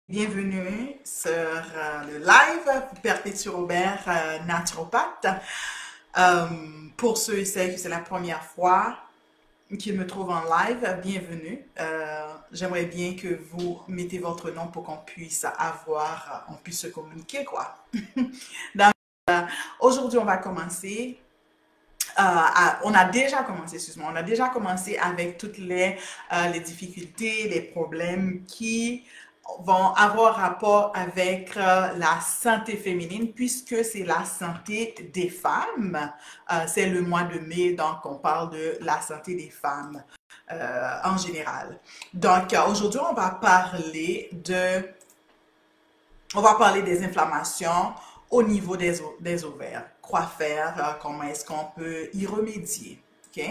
Bienvenue sur le live Perpétue Robert, naturopathe. Pour ceux et celles que c'est la première fois qu'ils me trouvent en live, bienvenue. J'aimerais bien que vous mettez votre nom pour qu'on puisse on puisse se communiquer, quoi. Donc, aujourd'hui, on va commencer. On a déjà commencé, excuse-moi, on a déjà commencé avec toutes les difficultés, les problèmes qui vont avoir rapport avec la santé féminine puisque c'est la santé des femmes. C'est le mois de mai, donc on parle de la santé des femmes en général. Donc aujourd'hui, on va parler des inflammations au niveau des ovaires. Quoi faire, comment est-ce qu'on peut y remédier. OK?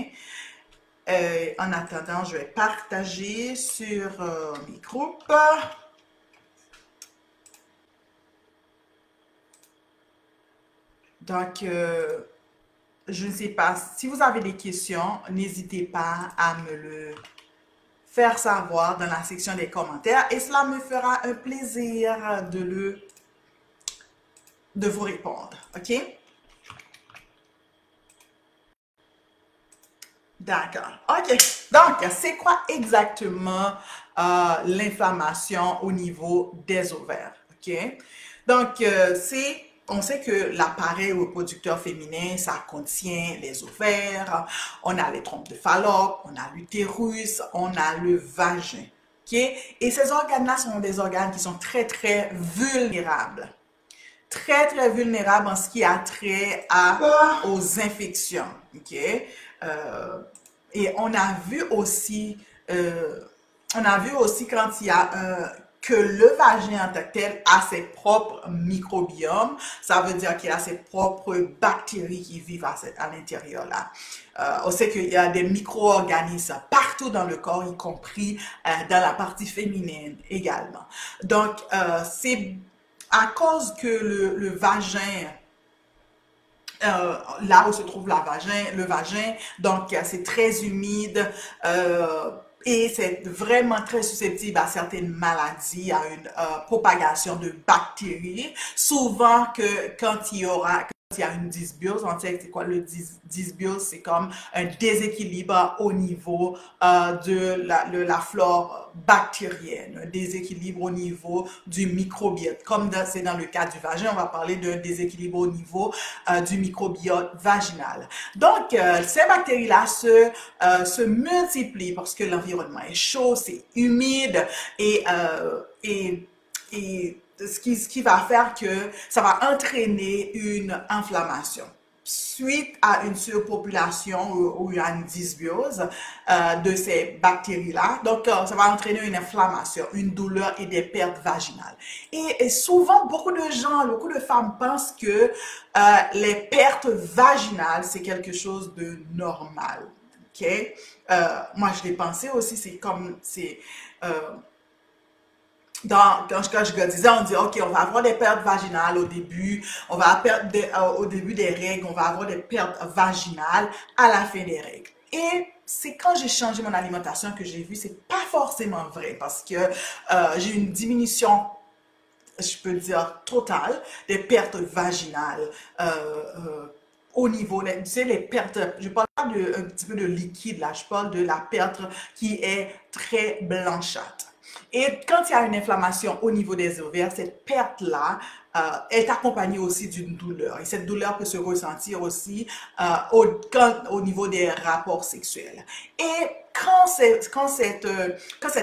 En attendant, je vais partager sur mes groupes. Donc, je ne sais pas, si vous avez des questions, n'hésitez pas à me le faire savoir dans la section des commentaires et cela me fera un plaisir de vous répondre. OK? D'accord. OK. Donc, c'est quoi exactement l'inflammation au niveau des ovaires? OK? Donc, on sait que l'appareil reproducteur féminin, ça contient les ovaires, on a les trompes de Fallope, on a l'utérus, on a le vagin. OK? Et ces organes-là sont des organes qui sont très, très vulnérables. Très, très vulnérables en ce qui a trait aux infections. OK? Et on a vu aussi quand il y a que le vagin en tant que tel a ses propres microbiomes. Ça veut dire qu'il a ses propres bactéries qui vivent à l'intérieur là. On sait qu'il y a des micro-organismes partout dans le corps, y compris dans la partie féminine également. Donc, c'est à cause que le vagin là où se trouve le vagin, donc c'est très humide et c'est vraiment très susceptible à certaines maladies, à une propagation de bactéries. Souvent que quand il y a une dysbiose, on sait c'est quoi le dysbiose, c'est comme un déséquilibre au niveau de la flore bactérienne, un déséquilibre au niveau du microbiote. Comme c'est dans le cas du vagin, on va parler d'un déséquilibre au niveau du microbiote vaginal. Donc, ces bactéries-là se multiplient parce que l'environnement est chaud, c'est humide et ce qui va faire que ça va entraîner une inflammation suite à une surpopulation ou à une dysbiose de ces bactéries-là. Donc, ça va entraîner une inflammation, une douleur et des pertes vaginales. Et souvent, beaucoup de femmes pensent que les pertes vaginales, c'est quelque chose de normal. OK? Moi, je l'ai pensé aussi, quand je disais, on dit, OK, on va avoir des pertes vaginales au début, au début des règles, on va avoir des pertes vaginales à la fin des règles. Et c'est quand j'ai changé mon alimentation que j'ai vu, c'est pas forcément vrai parce que j'ai une diminution, je peux dire, totale des pertes vaginales. Au niveau, tu sais, les pertes, je parle pas un petit peu de liquide là, je parle de la perte qui est très blanchâtre. Et quand il y a une inflammation au niveau des ovaires, cette perte-là est accompagnée aussi d'une douleur. Et cette douleur peut se ressentir aussi au niveau des rapports sexuels. Et quand cette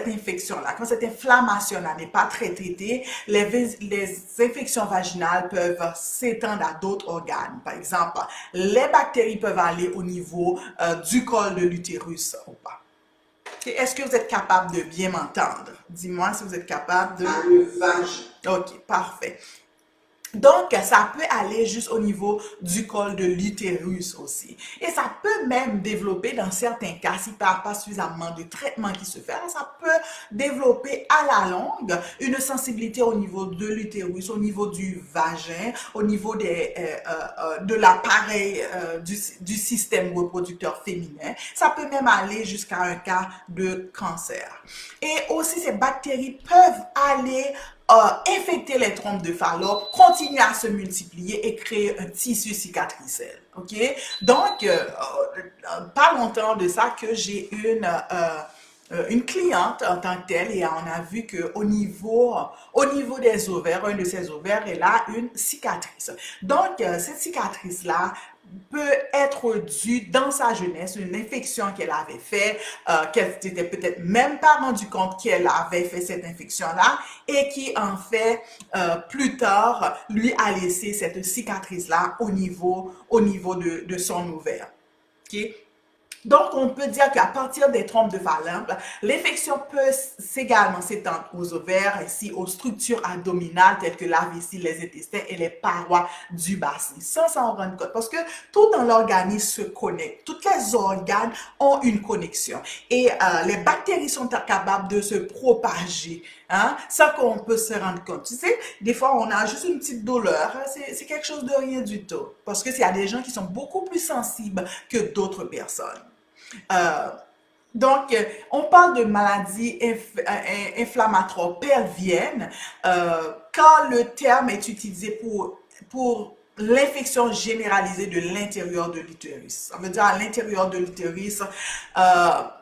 infection-là, quand cette inflammation-là n'est pas très traitée, les infections vaginales peuvent s'étendre à d'autres organes. Par exemple, les bactéries peuvent aller au niveau du col de l'utérus ou pas. Est-ce que vous êtes capable de bien m'entendre? Dis-moi si vous êtes capable de... Le vagin. OK, parfait. Donc, ça peut aller juste au niveau du col de l'utérus aussi. Et ça peut même développer, dans certains cas, s'il n'y a pas suffisamment de traitement qui se fait, ça peut développer à la longue une sensibilité au niveau de l'utérus, au niveau du vagin, au niveau de l'appareil du système reproducteur féminin. Ça peut même aller jusqu'à un cas de cancer. Et aussi, ces bactéries peuvent aller infecter les trompes de Fallope, continuer à se multiplier et créer un tissu cicatriciel. OK? Donc, pas longtemps de ça que j'ai une cliente en tant que telle et on a vu qu'au niveau des ovaires, un de ses ovaires, elle a une cicatrice. Donc, cette cicatrice-là peut être due dans sa jeunesse, une infection qu'elle avait fait, qu'elle s'était peut-être même pas rendu compte qu'elle avait fait cette infection-là et qui en fait plus tard lui a laissé cette cicatrice-là au niveau de son ovaire. Okay? Donc, on peut dire qu'à partir des trompes de Fallope, l'infection peut également s'étendre aux ovaires, ainsi aux structures abdominales telles que la vessie, les intestins et les parois du bassin, sans s'en rendre compte. Parce que tout dans l'organisme se connecte. Tous les organes ont une connexion. Et les bactéries sont capables de se propager. Hein, sans qu'on peut se rendre compte. Tu sais, des fois, on a juste une petite douleur. Hein, c'est quelque chose de rien du tout. Parce que il y a des gens qui sont beaucoup plus sensibles que d'autres personnes. Donc, on parle de maladies inflammatoires pelviennes quand le terme est utilisé pour l'infection généralisée de l'intérieur de l'utérus. Ça veut dire à l'intérieur de l'utérus,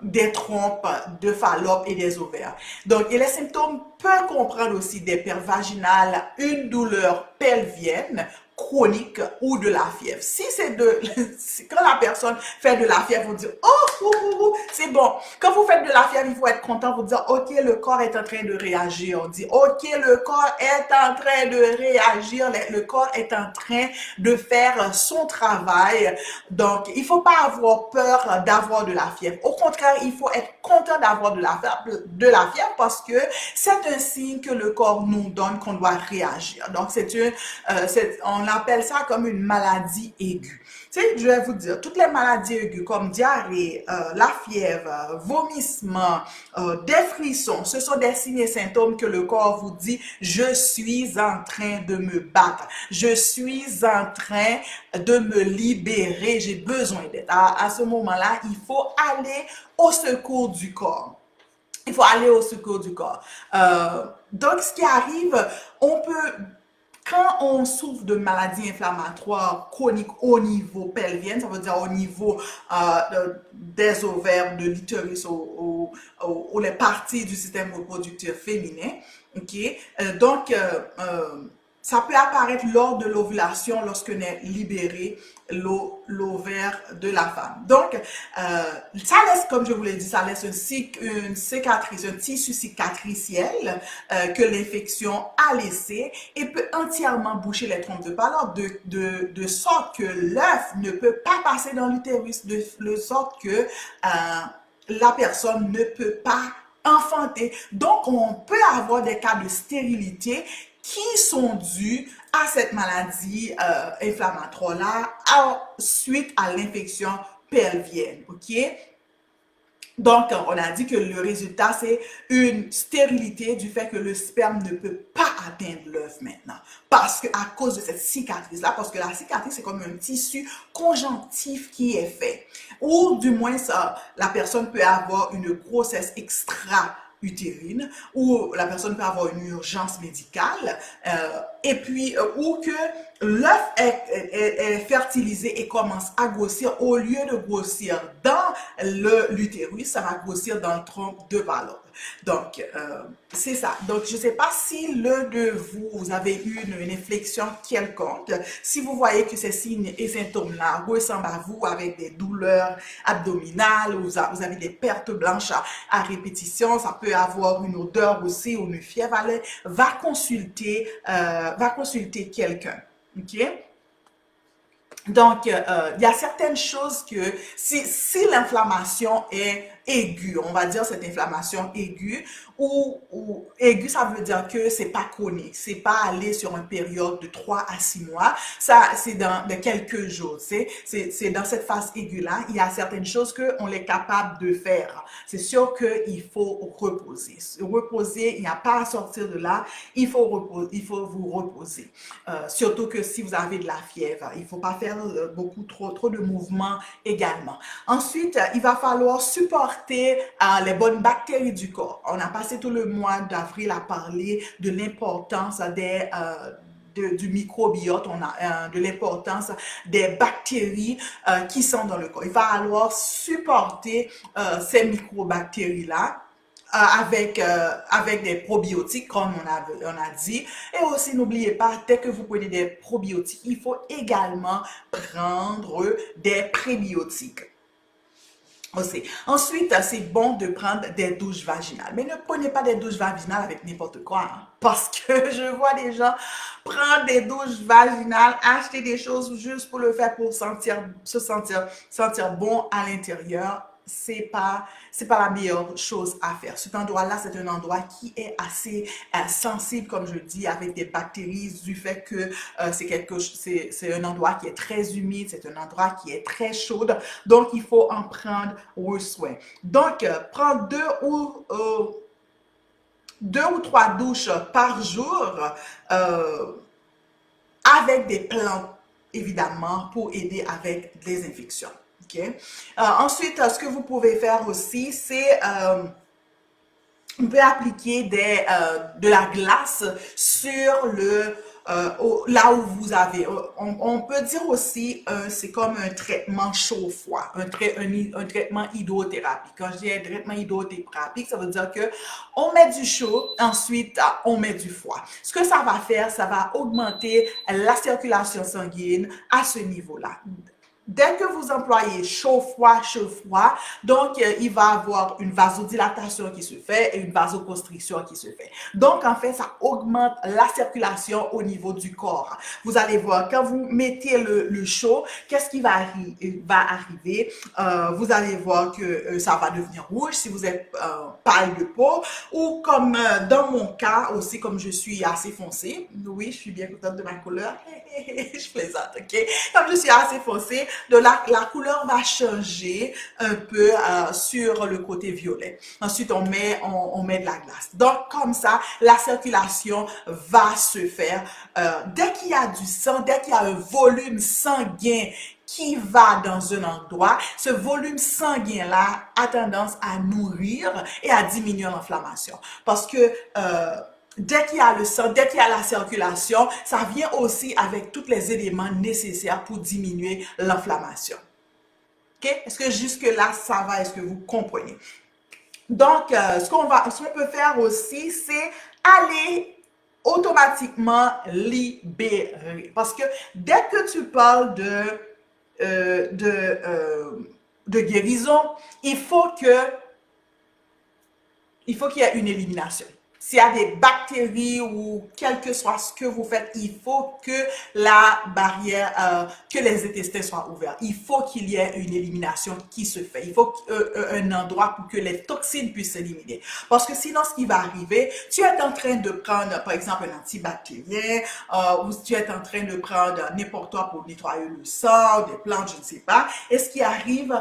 des trompes de Fallope et des ovaires. Donc, et les symptômes peuvent comprendre aussi des pertes vaginales, une douleur pelvienne, chronique ou de la fièvre. Si c'est quand la personne fait de la fièvre, vous dites oh, c'est bon. Quand vous faites de la fièvre, il faut être content, vous dire ok, le corps est en train de réagir. On dit ok, le corps est en train de réagir, le corps est en train de faire son travail. Donc, il faut pas avoir peur d'avoir de la fièvre. Au contraire, il faut être content d'avoir de la fièvre parce que c'est un signe que le corps nous donne qu'on doit réagir. Donc, on appelle ça comme une maladie aiguë. Tu sais, je vais vous dire, toutes les maladies aiguës comme diarrhée, la fièvre, vomissement, des frissons, ce sont des signes et symptômes que le corps vous dit, je suis en train de me battre, je suis en train de me libérer, j'ai besoin d'aide. À ce moment-là, il faut aller au secours du corps. Il faut aller au secours du corps. Donc, ce qui arrive, quand on souffre de maladies inflammatoires chroniques au niveau pelvien, ça veut dire au niveau des ovaires, de l'utérus ou les parties du système reproducteur féminin, ok? Donc, ça peut apparaître lors de l'ovulation lorsqu'on est libéré l'ovaire de la femme. Donc, ça laisse, comme je vous l'ai dit, ça laisse une cicatrice, un tissu cicatriciel que l'infection a laissé et peut entièrement boucher les trompes de Fallope de sorte que l'œuf ne peut pas passer dans l'utérus, de sorte que la personne ne peut pas enfanter. Donc, on peut avoir des cas de stérilité qui sont dus à cette maladie inflammatoire-là suite à l'infection pelvienne. OK? Donc, on a dit que le résultat, c'est une stérilité du fait que le sperme ne peut pas atteindre l'œuf maintenant. Parce que à cause de cette cicatrice-là, parce que la cicatrice, c'est comme un tissu conjonctif qui est fait. Ou du moins, la personne peut avoir une grossesse extra-utérine, ou la personne peut avoir une urgence médicale, et puis, ou que l'œuf est fertilisé et commence à grossir, au lieu de grossir dans l'utérus, ça va grossir dans le tronc de Fallope. Donc, c'est ça. Donc, je ne sais pas si l'un de vous, vous avez eu une inflexion quelconque. Si vous voyez que ces signes et symptômes-là ressemblent à vous avec des douleurs abdominales, vous avez des pertes blanches à répétition, ça peut avoir une odeur aussi ou une fièvre, allez, va consulter quelqu'un. OK? Donc, il y a certaines choses que si l'inflammation est aiguë, on va dire cette inflammation aiguë, ou aiguë, ça veut dire que c'est pas chronique, c'est pas aller sur une période de 3 à 6 mois, ça c'est dans quelques jours, c'est dans cette phase aiguë-là, il y a certaines choses qu'on est capable de faire. C'est sûr qu'il faut reposer. Reposer, il n'y a pas à sortir de là, il faut vous reposer. Surtout que si vous avez de la fièvre, il ne faut pas faire trop de mouvements également. Ensuite, il va falloir supporter supporter les bonnes bactéries du corps. On a passé tout le mois d'avril à parler de l'importance du microbiote, de l'importance des bactéries qui sont dans le corps. Il va falloir supporter ces microbactéries-là avec des probiotiques, comme on a dit. Et aussi, n'oubliez pas, dès que vous prenez des probiotiques, il faut également prendre des prébiotiques. Aussi. Ensuite, c'est bon de prendre des douches vaginales. Mais ne prenez pas des douches vaginales avec n'importe quoi. Hein, parce que je vois des gens prendre des douches vaginales, acheter des choses juste pour le faire, pour se sentir bon à l'intérieur. C'est pas la meilleure chose à faire. Cet endroit-là, c'est un endroit qui est assez sensible, comme je dis, avec des bactéries, du fait que c'est un endroit qui est très humide, c'est un endroit qui est très chaud. Donc, il faut en prendre soin. Donc, prendre deux ou trois douches par jour avec des plantes, évidemment, pour aider avec les infections. Okay? Ensuite, ce que vous pouvez faire aussi, c'est on peut appliquer de la glace sur là où vous avez. On peut dire aussi, c'est comme un traitement chaud-froid, un traitement hydrothérapie. Quand je dis un traitement hydrothérapie, ça veut dire que on met du chaud, ensuite on met du froid. Ce que ça va faire, ça va augmenter la circulation sanguine à ce niveau-là. Dès que vous employez chaud-froid, donc il va y avoir une vasodilatation qui se fait et une vasoconstriction qui se fait. Donc, en fait, ça augmente la circulation au niveau du corps. Vous allez voir, quand vous mettez le chaud, qu'est-ce qui va arriver? Vous allez voir que ça va devenir rouge si vous êtes pâle de peau, ou comme dans mon cas aussi, comme je suis assez foncée. Oui, je suis bien contente de ma couleur. Je plaisante, ok? Comme je suis assez foncée, donc la couleur va changer un peu sur le côté violet. Ensuite, on met de la glace. Donc, comme ça, la circulation va se faire. Dès qu'il y a du sang, dès qu'il y a un volume sanguin qui va dans un endroit, ce volume sanguin-là a tendance à nourrir et à diminuer l'inflammation. Parce que dès qu'il y a le sang, dès qu'il y a la circulation, ça vient aussi avec tous les éléments nécessaires pour diminuer l'inflammation. Okay? Est-ce que jusque-là, ça va? Est-ce que vous comprenez? Donc, ce qu'on peut faire aussi, c'est aller automatiquement libérer. Parce que dès que tu parles de guérison, il faut qu'il y ait une élimination. S'il y a des bactéries ou quel que soit ce que vous faites, il faut que la barrière, que les intestins soient ouverts. Il faut qu'il y ait une élimination qui se fait. Il faut un endroit pour que les toxines puissent s'éliminer. Parce que sinon, ce qui va arriver, tu es en train de prendre, par exemple, un antibactérien, ou tu es en train de prendre n'importe quoi pour nettoyer le sang, des plantes, je ne sais pas. Et ce qui arrive,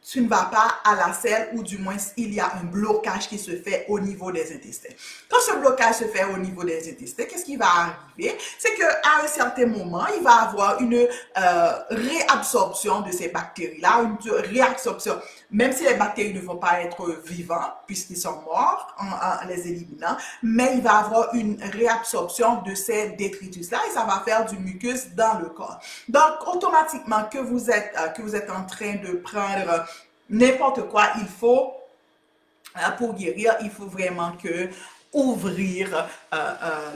tu ne vas pas à la selle, ou du moins il y a un blocage qui se fait au niveau des intestins. Quand ce blocage se fait au niveau des intestins, qu'est-ce qui va arriver? C'est qu'à un certain moment, il va y avoir une réabsorption de ces bactéries-là, une réabsorption, même si les bactéries ne vont pas être vivantes, puisqu'ils sont morts en les éliminant, mais il va y avoir une réabsorption de ces détritus-là et ça va faire du mucus dans le corps. Donc, automatiquement, que vous êtes en train de prendre n'importe quoi, il faut, pour guérir, il faut vraiment ouvrir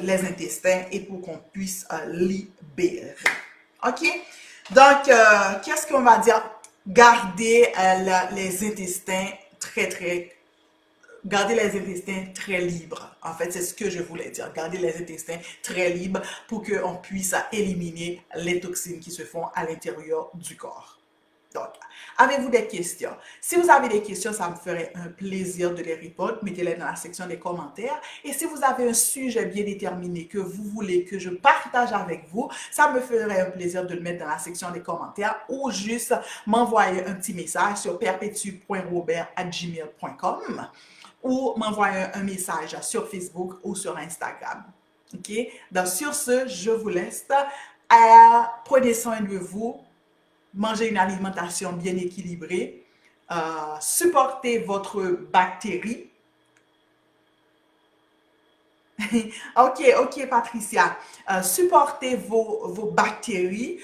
les intestins et pour qu'on puisse libérer. OK? Donc, qu'est-ce qu'on va dire? Garder les intestins garder les intestins très libres. En fait, c'est ce que je voulais dire. Garder les intestins très libres pour qu'on puisse éliminer les toxines qui se font à l'intérieur du corps. Donc, avez-vous des questions? Si vous avez des questions, ça me ferait un plaisir de les répondre. Mettez-les dans la section des commentaires. Et si vous avez un sujet bien déterminé que vous voulez que je partage avec vous, ça me ferait un plaisir de le mettre dans la section des commentaires ou juste m'envoyer un petit message sur perpetu.robert@gmail.com ou m'envoyer un message sur Facebook ou sur Instagram. OK? Donc, sur ce, je vous laisse. Prenez soin de vous. Mangez une alimentation bien équilibrée. supporter votre bactérie. Ok, Patricia. Supportez vos bactéries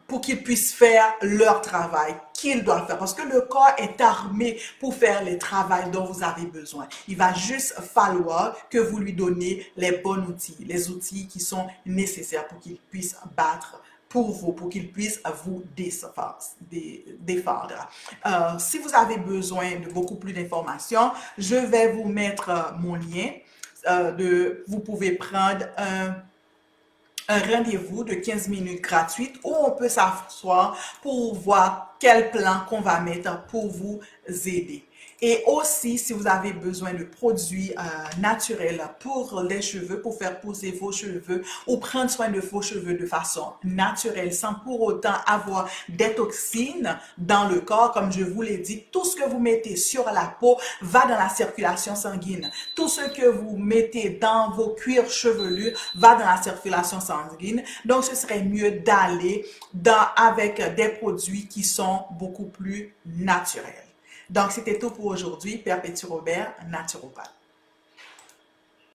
pour qu'ils puissent faire leur travail qu'ils doivent faire. Parce que le corps est armé pour faire les travaux dont vous avez besoin. Il va juste falloir que vous lui donnez les bons outils, les outils qui sont nécessaires pour qu'il puisse battre pour vous, pour qu'il puisse vous défendre. Si vous avez besoin de beaucoup plus d'informations, je vais vous mettre mon lien. Vous pouvez prendre un rendez-vous de 15 minutes gratuite où on peut s'asseoir pour voir quel plan qu'on va mettre pour vous aider. Et aussi, si vous avez besoin de produits naturels pour les cheveux, pour faire pousser vos cheveux ou prendre soin de vos cheveux de façon naturelle sans pour autant avoir des toxines dans le corps, comme je vous l'ai dit, tout ce que vous mettez sur la peau va dans la circulation sanguine. Tout ce que vous mettez dans vos cuirs chevelus va dans la circulation sanguine. Donc, ce serait mieux d'aller avec des produits qui sont beaucoup plus naturels. Donc, c'était tout pour aujourd'hui. Perpétue Robert, naturopathe.